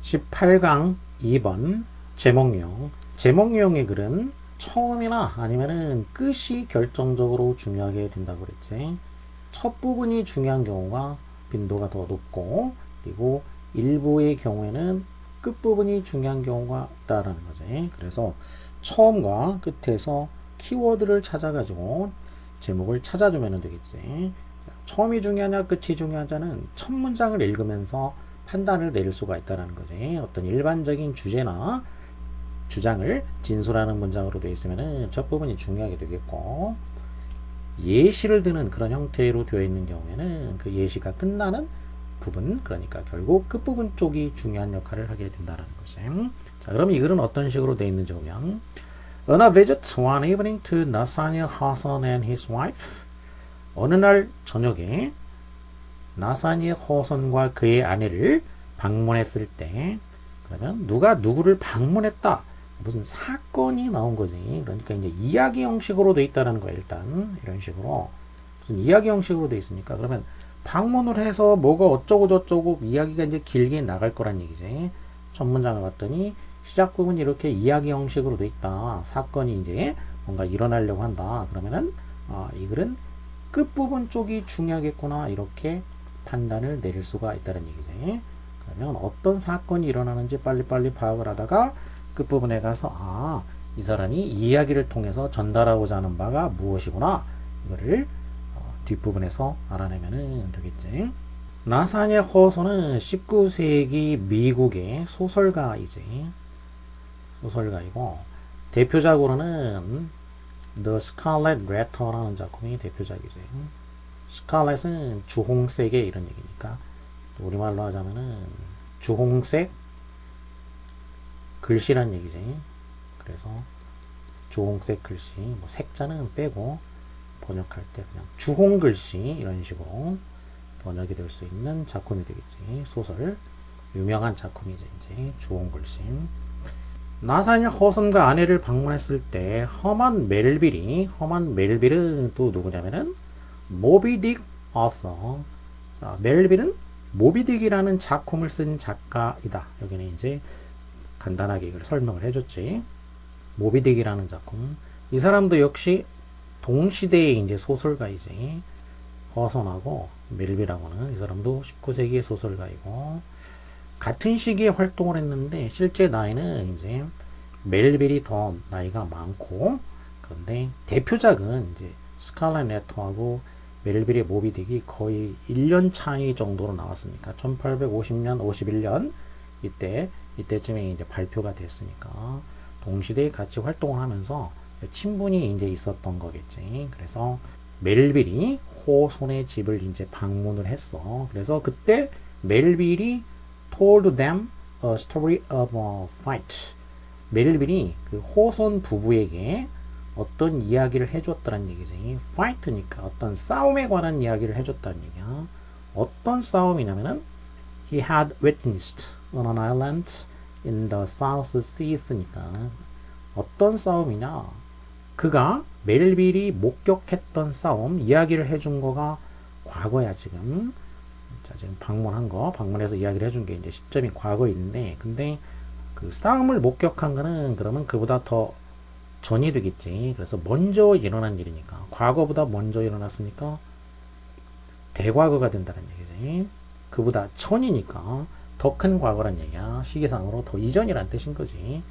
18강 2번 제목용의 글은 처음이나 아니면은 끝이 결정적으로 중요하게 된다고 그랬지. 첫 부분이 중요한 경우가 빈도가 더 높고, 그리고 일부의 경우에는 끝부분이 중요한 경우가 있다라는 거지. 그래서 처음과 끝에서 키워드를 찾아가지고 제목을 찾아주면 되겠지. 처음이 중요하냐 끝이 중요하냐는 첫 문장을 읽으면서 판단을 내릴 수가 있다는 거지. 어떤 일반적인 주제나 주장을 진술하는 문장으로 되어 있으면 첫 부분이 중요하게 되겠고, 예시를 드는 그런 형태로 되어 있는 경우에는 그 예시가 끝나는 부분, 그러니까 결국 끝부분 쪽이 중요한 역할을 하게 된다는 거지. 자, 그럼 이 글은 어떤 식으로 되어 있는지 보면, On a visit one evening to Nathaniel Hawson and his wife. 어느 날 저녁에 나사니엘 허선과 그의 아내를 방문했을 때, 그러면 누가 누구를 방문했다, 무슨 사건이 나온 거지. 그러니까 이제 이야기 형식으로 돼 있다는 거야. 일단 이런 식으로 무슨 이야기 형식으로 돼 있으니까, 그러면 방문을 해서 뭐가 어쩌고 저쩌고 이야기가 이제 길게 나갈 거란 얘기지. 첫 문장을 봤더니 시작 부분이 이렇게 이야기 형식으로 돼 있다, 사건이 이제 뭔가 일어나려고 한다, 그러면은 이 글은 끝부분 쪽이 중요하겠구나, 이렇게 판단을 내릴 수가 있다는 얘기지. 그러면 어떤 사건이 일어나는지 빨리빨리 파악을 하다가 끝부분에 가서 이 사람이 이야기를 통해서 전달하고자 하는 바가 무엇이구나, 이거를 뒷부분에서 알아내면 되겠지. 나사니엘 허선은 19세기 미국의 소설가이지. 소설가이고, 대표작으로는 The Scarlet Letter라는 작품이 대표작이지. 스칼렛은 주홍색의 이런 얘기니까, 우리말로 하자면은 주홍색 글씨란 얘기지. 그래서 주홍색 글씨, 뭐 색자는 빼고 번역할 때 그냥 주홍 글씨, 이런 식으로 번역이 될 수 있는 작품이 되겠지. 소설 유명한 작품이지. 이제 주홍 글씨. 나사니엘 허선과 아내를 방문했을 때 허만 멜빌은 또 누구냐면은 모비딕 어서. 자, 멜빌은 모비딕이라는 작품을 쓴 작가이다. 여기는 이제 간단하게 이걸 설명을 해줬지. 모비딕이라는 작품. 이 사람도 역시 동시대의 이제 소설가이지. 허선하고 멜빌하고는, 이 사람도 19세기의 소설가이고, 같은 시기에 활동을 했는데 실제 나이는 이제 멜빌이 더 나이가 많고, 그런데 대표작은 이제 스칼렛 레터하고 멜빌의 모비딕이 거의 1년 차이 정도로 나왔으니까 1850년, 51년 이때쯤에 이제 발표가 됐으니까 동시대에 같이 활동을 하면서 친분이 이제 있었던 거겠지. 그래서 멜빌이 호손의 집을 이제 방문을 했어. 그래서 그때 멜빌이 told them a story of a fight. 멜빌이 그 호손 부부에게 어떤 이야기를 해줬다는 얘기지. fight니까 어떤 싸움에 관한 이야기를 해줬다는 얘기야. 어떤 싸움이냐면은 he had witnessed on an island in the South Seas니까 어떤 싸움이냐, 그가 멜빌이 목격했던 싸움 이야기를 해준 거가 과거야. 지금 지금 방문해서 이야기를 해준 게 이제 시점이 과거인데, 근데 그 싸움을 목격한 거는 그러면 그보다 더 전이 되겠지. 그래서 먼저 일어난 일이니까, 과거보다 먼저 일어났으니까 대과거가 된다는 얘기지. 그보다 전이니까 더 큰 과거란 얘기야. 시기상으로 더 이전이란 뜻인 거지.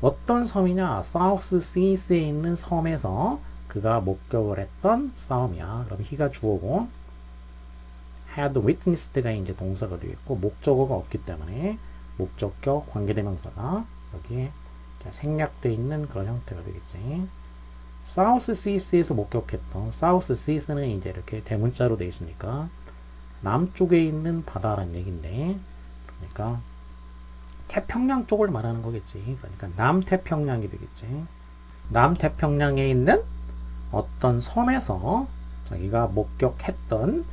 어떤 섬이냐, 사우스 시스에 있는 섬에서 그가 목격을 했던 싸움이야. 그럼 he가 주어고 had witnessed가 이제 동사가 되겠고, 목적어가 없기 때문에 목적격 관계대명사가 여기에 생략되어 있는 그런 형태가 되겠지. 사우스 시스에서 목격했던, 사우스 시스는 이제 이렇게 대문자로 되어 있으니까 남쪽에 있는 바다라는 얘기인데, 그러니까 태평양 쪽을 말하는 거겠지. 그러니까 남태평양이 되겠지. 남태평양에 있는 어떤 섬에서 자기가 목격했던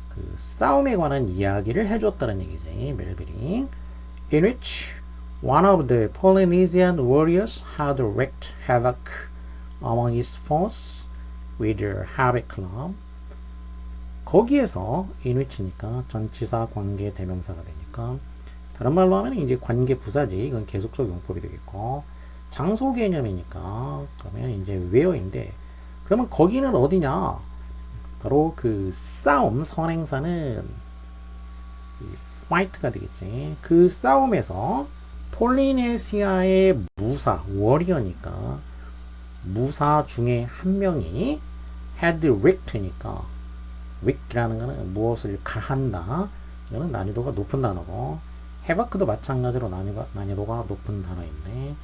그 싸움에 관한 이야기를 해줬다는 얘기지, 멜빌이. In which one of the Polynesian warriors had wreaked havoc among his foes with their havoc club. 거기에서 in which니까 전치사 관계 대명사가 되니까 다른 말로 하면 이제 관계 부사지. 이건 계속적 용법이 되겠고, 장소 개념이니까 그러면 이제 where인데, 그러면 거기는 어디냐? 바로 그 싸움 선행사는 이 fight가 되겠지. 그 싸움에서 폴리네시아의 무사 워리어니까 무사 중에 한 명이 had wrecked니까 wreck라는 거는 무엇을 가한다. 이거는 난이도가 높은 단어고, 해바크도 마찬가지로 난이도가 높은 단어인데,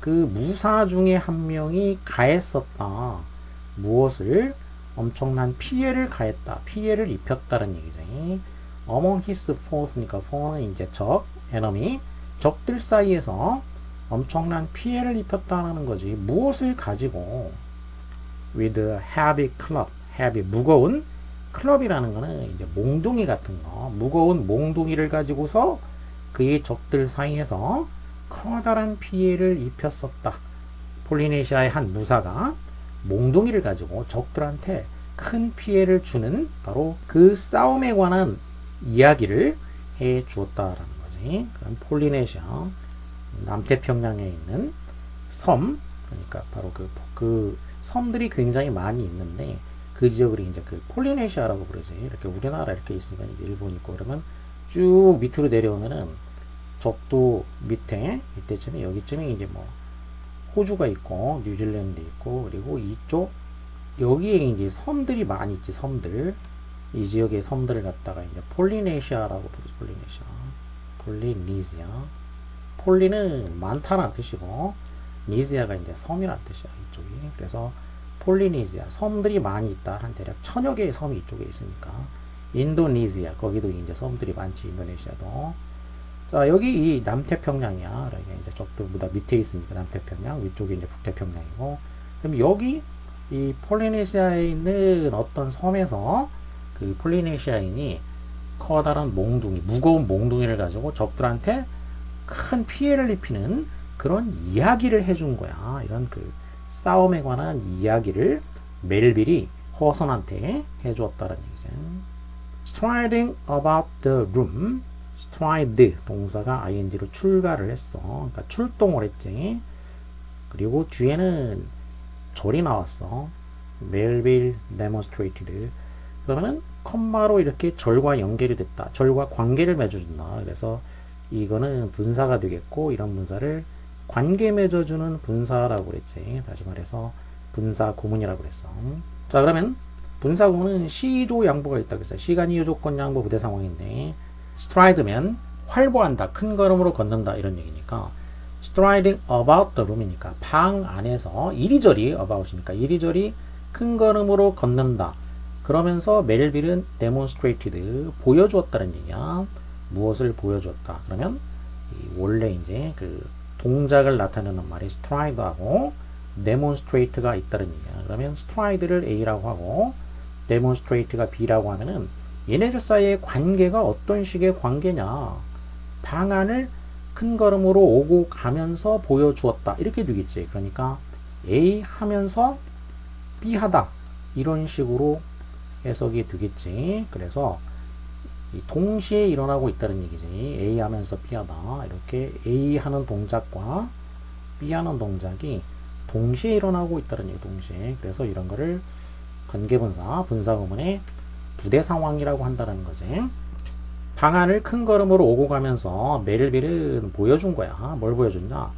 그 무사 중에 한 명이 가했었다. 무엇을? 엄청난 피해를 가했다. 피해를 입혔다는 얘기지. among his foes니까 foe는 이제 적, enemy, 적들 사이에서 엄청난 피해를 입혔다는 거지. 무엇을 가지고? with a heavy club, heavy 무거운 클럽이라는 거는 이제 몽둥이 같은 거, 무거운 몽둥이를 가지고서 그의 적들 사이에서 커다란 피해를 입혔었다. 폴리네시아의 한 무사가 몽둥이를 가지고 적들한테 큰 피해를 주는 바로 그 싸움에 관한 이야기를 해 주었다라는 거지. 그럼 폴리네시아 남태평양에 있는 섬, 그러니까 바로 그 섬들이 굉장히 많이 있는데 그 지역을 이제 그 폴리네시아라고 부르지. 이렇게 우리나라 이렇게 있으면 일본 있고 그러면 쭉 밑으로 내려오면은 적도 밑에 이때쯤에 여기쯤에 이제 뭐 호주가 있고 뉴질랜드 있고 그리고 이쪽 여기에 이제 섬들이 많이 있지. 섬들 이 지역의 섬들을 갖다가 이제 폴리네시아라고 부르죠. 폴리네시아. 폴리는 많다는 뜻이고 니지아가 이제 섬이라는 뜻이야. 이쪽이. 그래서 폴리네시아 섬들이 많이 있다. 한 대략 1000여 개의 섬이 이쪽에 있으니까. 인도네시아 거기도 이제 섬들이 많지. 인도네시아도. 자, 여기 이 남태평양이야. 그러니까 이제 적들보다 밑에 있으니까 남태평양, 위쪽에 이제 북태평양이고. 그럼 여기 이 폴리네시아에 있는 어떤 섬에서 그 폴리네시아인이 커다란 몽둥이, 무거운 몽둥이를 가지고 적들한테 큰 피해를 입히는 그런 이야기를 해준 거야. 이런 그 싸움에 관한 이야기를 멜빌이 허선한테 해주었다는 얘기죠. Striding about the room. stride 동사가 ing로 출가를 했어. 그러니까 출동을 했지. 그리고 뒤에는 절이 나왔어. 멜빌 demonstrated. 그러면은 컴마로 이렇게 절과 연결이 됐다. 절과 관계를 맺어준다. 그래서 이거는 분사가 되겠고 이런 분사를 관계 맺어주는 분사라고 그랬지. 다시 말해서 분사 구문이라고 그랬어. 자, 그러면 분사 구문은 시조 양보가 있다 그랬어요. 시간 이유 조건 양보 부대 상황인데 stride면 활보한다, 큰 걸음으로 걷는다 이런 얘기니까 striding about the room이니까 방 안에서 이리저리 about이니까 이리저리 큰 걸음으로 걷는다. 그러면서 멜빌은 demonstrated 보여주었다는 얘기야. 무엇을 보여주었다. 그러면 원래 이제 그 동작을 나타내는 말이 stride하고 demonstrate가 있다는 얘기야. 그러면 stride를 A라고 하고 demonstrate가 B라고 하면은 얘네들 사이의 관계가 어떤 식의 관계냐. 방안을 큰 걸음으로 오고 가면서 보여주었다. 이렇게 되겠지. 그러니까 A 하면서 B 하다. 이런 식으로 해석이 되겠지. 그래서 동시에 일어나고 있다는 얘기지. A 하면서 B 하다. 이렇게 A 하는 동작과 B 하는 동작이 동시에 일어나고 있다는 얘기. 동시에. 그래서 이런 거를 관계분사, 분사구문의 부대 상황이라고 한다는 거지. 방안을 큰 걸음으로 오고 가면서 멜빌은 보여준 거야. 뭘 보여줬냐?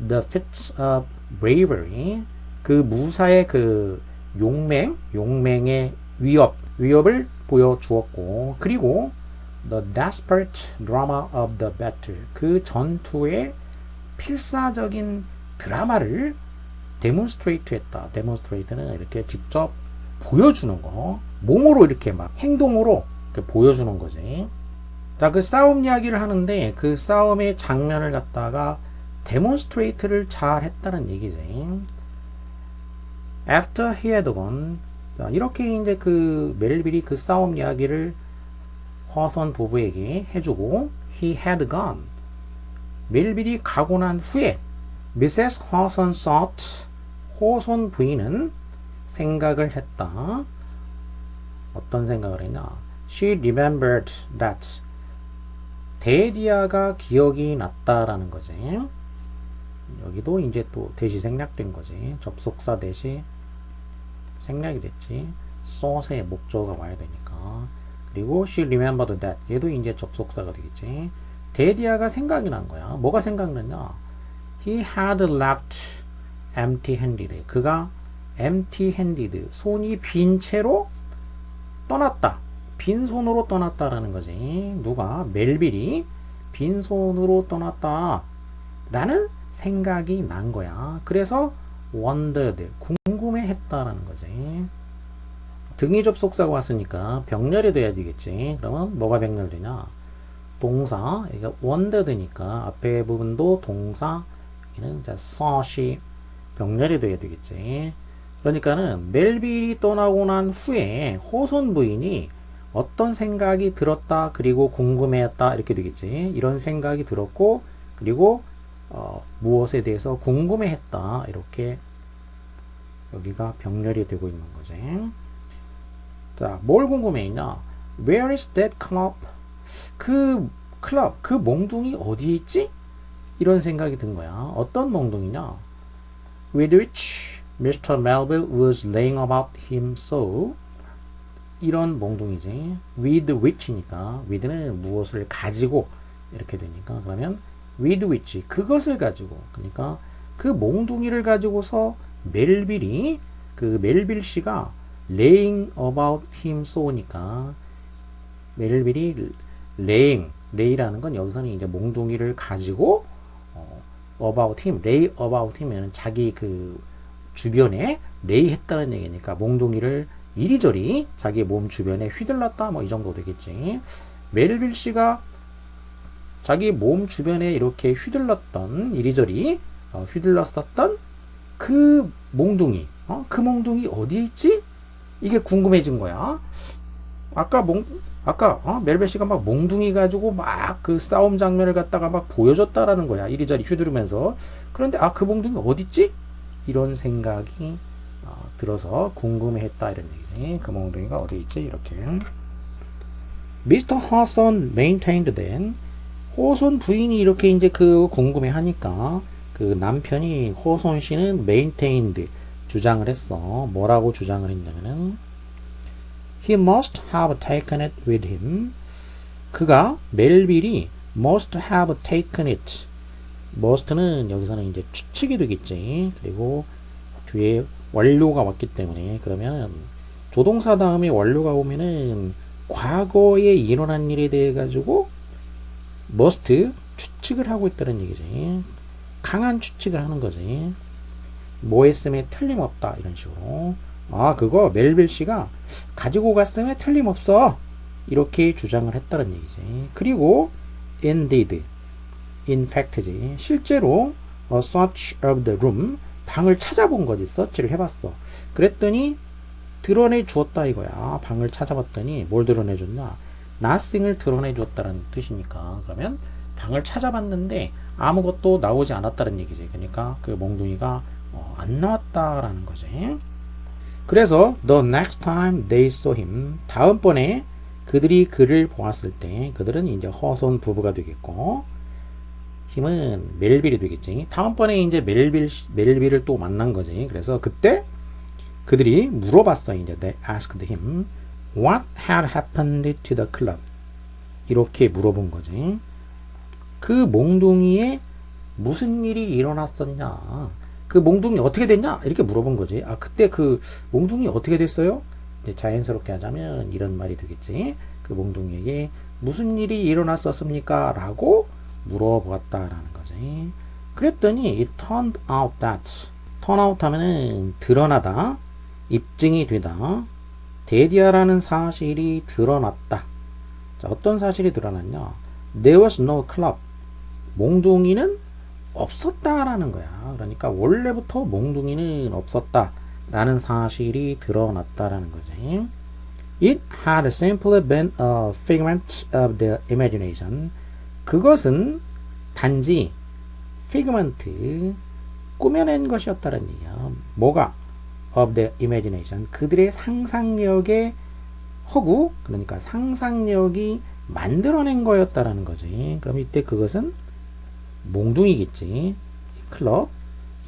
The feats of bravery. 그 무사의 그 용맹의 위협을 보여주었고, 그리고 the desperate drama of the battle. 그 전투의 필사적인 드라마를 demonstrate 했다. demonstrate는 이렇게 직접 보여주는 거. 몸으로 이렇게 막 행동으로 이렇게 보여주는 거지. 자, 그 싸움 이야기를 하는데 그 싸움의 장면을 갖다가 demonstrate를 잘 했다는 얘기지. After he had gone. 자, 이렇게 이제 그 멜빌이 그 싸움 이야기를 허선 부부에게 해주고 he had gone. 멜빌이 가고 난 후에 Mrs. 허선 thought. 호선 부인은 생각을 했다. 어떤 생각을 했냐? She remembered that 데디아가 기억이 났다라는 거지. 여기도 이제 또 대시 생략된 거지. 접속사 대시 생략이 됐지. source의 목적어가 와야 되니까. 그리고 she remembered that. 얘도 이제 접속사가 되겠지. 데디아가 생각이 난 거야. 뭐가 생각났냐? He had left empty-handed. 그가 empty-handed. 손이 빈 채로 떠났다. 빈손으로 떠났다라는 거지. 누가? 멜빌이 빈손으로 떠났다. 라는 생각이 난 거야. 그래서 wondered. 궁금해했다라는 거지. 등위 접속사가 왔으니까 병렬이 돼야 되겠지. 그러면 뭐가 병렬되냐? 동사. 여기가 wondered니까 앞에 부분도 동사. 여기는 thought이 병렬이 돼야 되겠지. 그러니까는 멜빌이 떠나고 난 후에 호손 부인이 어떤 생각이 들었다 그리고 궁금해했다 이렇게 되겠지. 이런 생각이 들었고 그리고 무엇에 대해서 궁금해했다 이렇게 여기가 병렬이 되고 있는 거지. 자, 뭘 궁금해했냐? Where is that club? 그 클럽, 그 몽둥이 어디에 있지? 이런 생각이 든 거야. 어떤 몽둥이냐? With which Mr. Melville was laying about him so. 이런 몽둥이지. With which니까 with는 무엇을 가지고 이렇게 되니까 그러면 with which 그것을 가지고 그러니까 그 몽둥이를 가지고서 멜빌이 그 멜빌 씨가 laying about him so니까 멜빌이 lay라는 건 여기서는 이제 몽둥이를 가지고 about him, lay about him은 자기 그 주변에 lay 했다는 얘기니까 몽둥이를 이리저리 자기 몸 주변에 휘둘렀다 뭐 이 정도 되겠지. 멜빌 씨가 자기 몸 주변에 이렇게 휘둘렀던 이리저리 휘둘렀었던 그 몽둥이 그 몽둥이 어디에 있지? 이게 궁금해진 거야. 아까 멜벨 씨가 막 몽둥이 가지고 막 그 싸움 장면을 갖다가 막 보여줬다라는 거야. 이리저리 휘두르면서. 그런데 그 몽둥이 어딨지? 이런 생각이 들어서 궁금해했다 이런 얘기지. 그 몽둥이가 어디 있지? 이렇게. Mr. Hawthorne maintained then. 호손 부인이 이렇게 이제 그 궁금해하니까 그 남편이 호손 씨는 maintained 주장을 했어. 뭐라고 주장을 했냐면은 He must have taken it with him. 그가 멜빌이 must have taken it. must는 여기서는 이제 추측이 되겠지. 그리고 뒤에 완료가 왔기 때문에 그러면 조동사 다음에 완료가 오면은 과거에 일어난 일에 대해 가지고 must 추측을 하고 있다는 얘기지. 강한 추측을 하는 거지. 뭐 했음에 틀림없다 이런 식으로. 그거 멜빌 씨가 가지고 갔음에 틀림없어 이렇게 주장을 했다는 얘기지. 그리고 indeed, in fact지. 실제로 search of the room 방을 찾아본 거지. search를 해봤어. 그랬더니 드러내 주었다 이거야. 방을 찾아봤더니 뭘 드러내 줬냐? nothing을 드러내 주었다는 뜻이니까 그러면 방을 찾아봤는데 아무것도 나오지 않았다는 얘기지. 그러니까 그 몽둥이가 안 나왔다라는 거지. 그래서 the next time they saw him 다음번에 그들이 그를 보았을 때 그들은 이제 허손 부부가 되겠고 힘은 멜빌이 되겠지. 다음번에 이제 멜빌을 또 만난 거지. 그래서 그때 그들이 물어봤어. 이제 they asked him what had happened to the club. 이렇게 물어본 거지. 그 몽둥이에 무슨 일이 일어났었냐? 그 몽둥이 어떻게 됐냐? 이렇게 물어본 거지. 그때 그 몽둥이 어떻게 됐어요? 이제 자연스럽게 하자면 이런 말이 되겠지. 그 몽둥이에게 무슨 일이 일어났었습니까? 라고 물어보았다라는 거지. 그랬더니 it turned out that. turn out 하면은 드러나다, 입증이 되다, 데디아라는 사실이 드러났다. 자, 어떤 사실이 드러났냐? There was no club. 몽둥이는 없었다라는 거야. 그러니까 원래부터 몽둥이는 없었다라는 사실이 드러났다라는 거지. It had simply been a figment of the imagination. 그것은 단지 figment, 꾸며낸 것이었다는 얘기야. 뭐가? of the imagination. 그들의 상상력의 허구, 그러니까 상상력이 만들어낸 거였다라는 거지. 그럼 이때 그것은 몽둥이겠지. 클럽.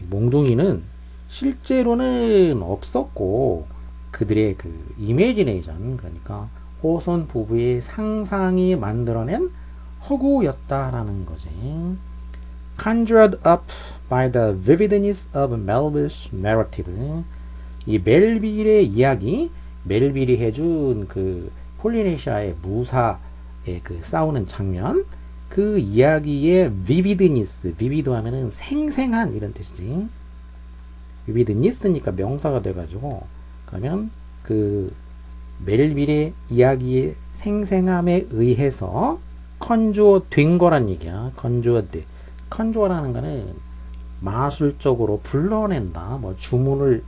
몽둥이는 실제로는 없었고 그들의 그 이미지네이션, 그러니까 호손 부부의 상상이 만들어낸 허구였다라는 거지. Conjured up by the vividness of Melville's narrative. 이 멜빌의 이야기, 멜빌이 해준 그 폴리네시아의 무사의 그 싸우는 장면, 그 이야기의 vividness, vivid 하면은 생생한 이런 뜻이지. vividness니까 명사가 돼가지고, 그러면 그 멜빌의 이야기의 생생함에 의해서 컨주어 된 거란 얘기야. 컨주어드. 컨주어라는 거는 마술적으로 불러낸다, 뭐 주문을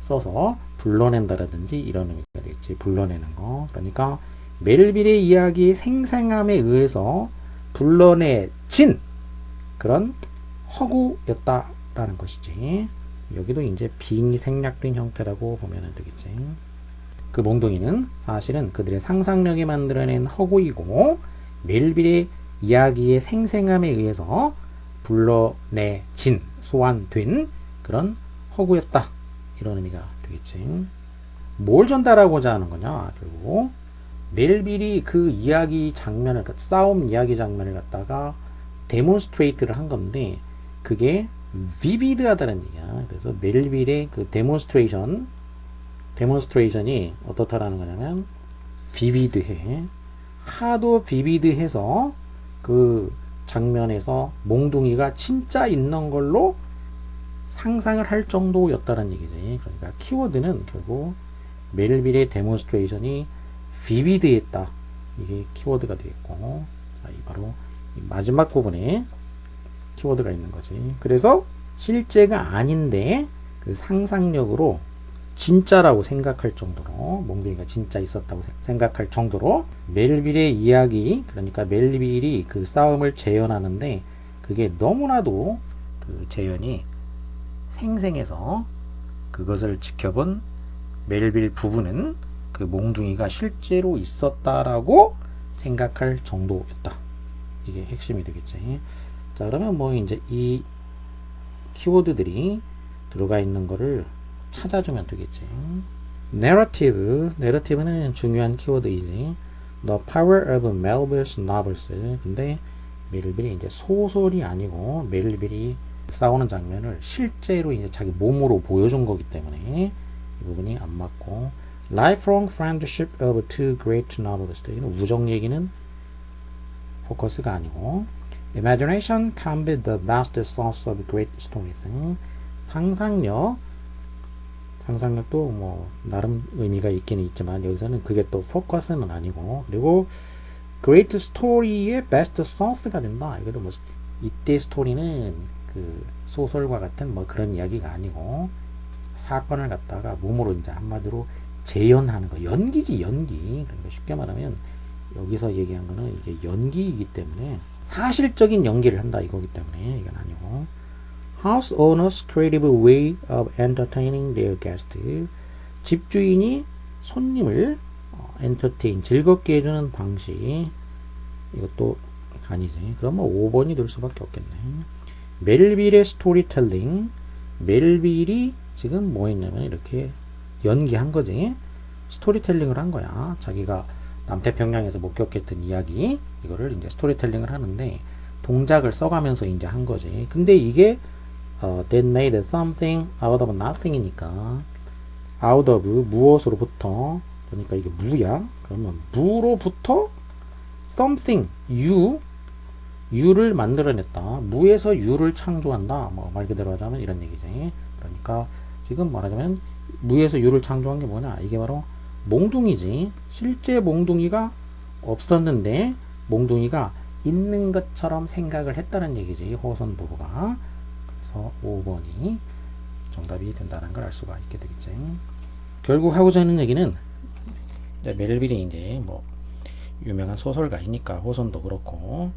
써서 불러낸다라든지 이런 의미가 되겠지. 불러내는 거. 그러니까 멜빌의 이야기의 생생함에 의해서 불러내진 그런 허구였다라는 것이지. 여기도 이제 빙이 생략된 형태라고 보면 되겠지. 그 몽둥이는 사실은 그들의 상상력이 만들어낸 허구이고 멜빌의 이야기의 생생함에 의해서 불러내진, 소환된 그런 허구였다, 이런 의미가 되겠지. 뭘 전달하고자 하는 거냐, 결국 멜빌이 그 이야기 장면을, 싸움 이야기 장면을 갖다가 데몬스트레이트를 한 건데 그게 vivid하다는 얘기야. 그래서 멜빌의 그 데몬스트레이션이 어떻다라는 거냐면 vivid해. 하도 vivid해서 그 장면에서 몽둥이가 진짜 있는 걸로 상상을 할 정도였다는 얘기지. 그러니까 키워드는 결국 멜빌의 데몬스트레이션이 vivid했다, 이게 키워드가 되겠고, 자, 이 바로 이 마지막 부분에 키워드가 있는 거지. 그래서 실제가 아닌데 그 상상력으로 진짜라고 생각할 정도로, 몽둥이가 진짜 있었다고 생각할 정도로 멜빌의 이야기, 그러니까 멜빌이 그 싸움을 재현하는데 그게 너무나도 그 재현이 생생해서 그것을 지켜본 멜빌 부부는 그 몽둥이가 실제로 있었다라고 생각할 정도였다. 이게 핵심이 되겠지. 자, 그러면 뭐 이제 이 키워드들이 들어가 있는 거를 찾아주면 되겠지. narrative는 중요한 키워드이지. The power of Melville's novels. 근데 멜빌이 이제 소설이 아니고 멜빌이 싸우는 장면을 실제로 이제 자기 몸으로 보여준 거기 때문에 이 부분이 안 맞고, lifelong friendship of two great novelists. 이는 우정 얘기는 포커스가 아니고, imagination can be the best source of great stories. 상상력도 뭐 나름 의미가 있긴 있지만 여기서는 그게 또 포커스는 아니고, 그리고 great story의 best source가 된다. 이것도 뭐 이때 스토리는 그 소설과 같은 뭐 그런 이야기가 아니고 사건을 갖다가 몸으로 이제 한마디로 재현하는 거, 연기지, 연기. 그러니까 쉽게 말하면 여기서 얘기한 거는 이게 연기이기 때문에 사실적인 연기를 한다 이거기 때문에 이건 아니고, house owners creative way of entertaining their guest. 집주인이 손님을 entertain, 즐겁게 해주는 방식. 이것도 아니지. 그러면 5번이 될 수밖에 없겠네. 멜빌의 스토리텔링. 멜빌이 지금 뭐 했냐면 이렇게 연기한 거지. 스토리텔링을 한 거야. 자기가 남태평양에서 목격했던 이야기, 이거를 이제 스토리텔링을 하는데 동작을 써가면서 이제 한 거지. 근데 이게 that made something out of nothing이니까 out of 무엇으로부터, 그러니까 이게 무야. 그러면 무로부터 something 유를 만들어냈다. 무에서 유를 창조한다. 뭐 말 그대로 하자면 이런 얘기지. 그러니까 지금 말하자면 무에서 유를 창조한 게 뭐냐? 이게 바로 몽둥이지. 실제 몽둥이가 없었는데 몽둥이가 있는 것처럼 생각을 했다는 얘기지, 호선 부부가. 그래서 5번이 정답이 된다는 걸 알 수가 있게 되겠지. 결국 하고자 하는 얘기는 멜빌이 이제 뭐 유명한 소설가이니까 호선도 그렇고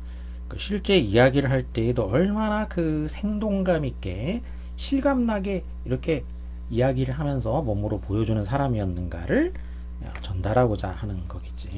그 실제 이야기를 할 때에도 얼마나 그 생동감 있게 실감나게 이렇게 이야기를 하면서 몸으로 보여주는 사람이었는가를 전달하고자 하는 거겠지.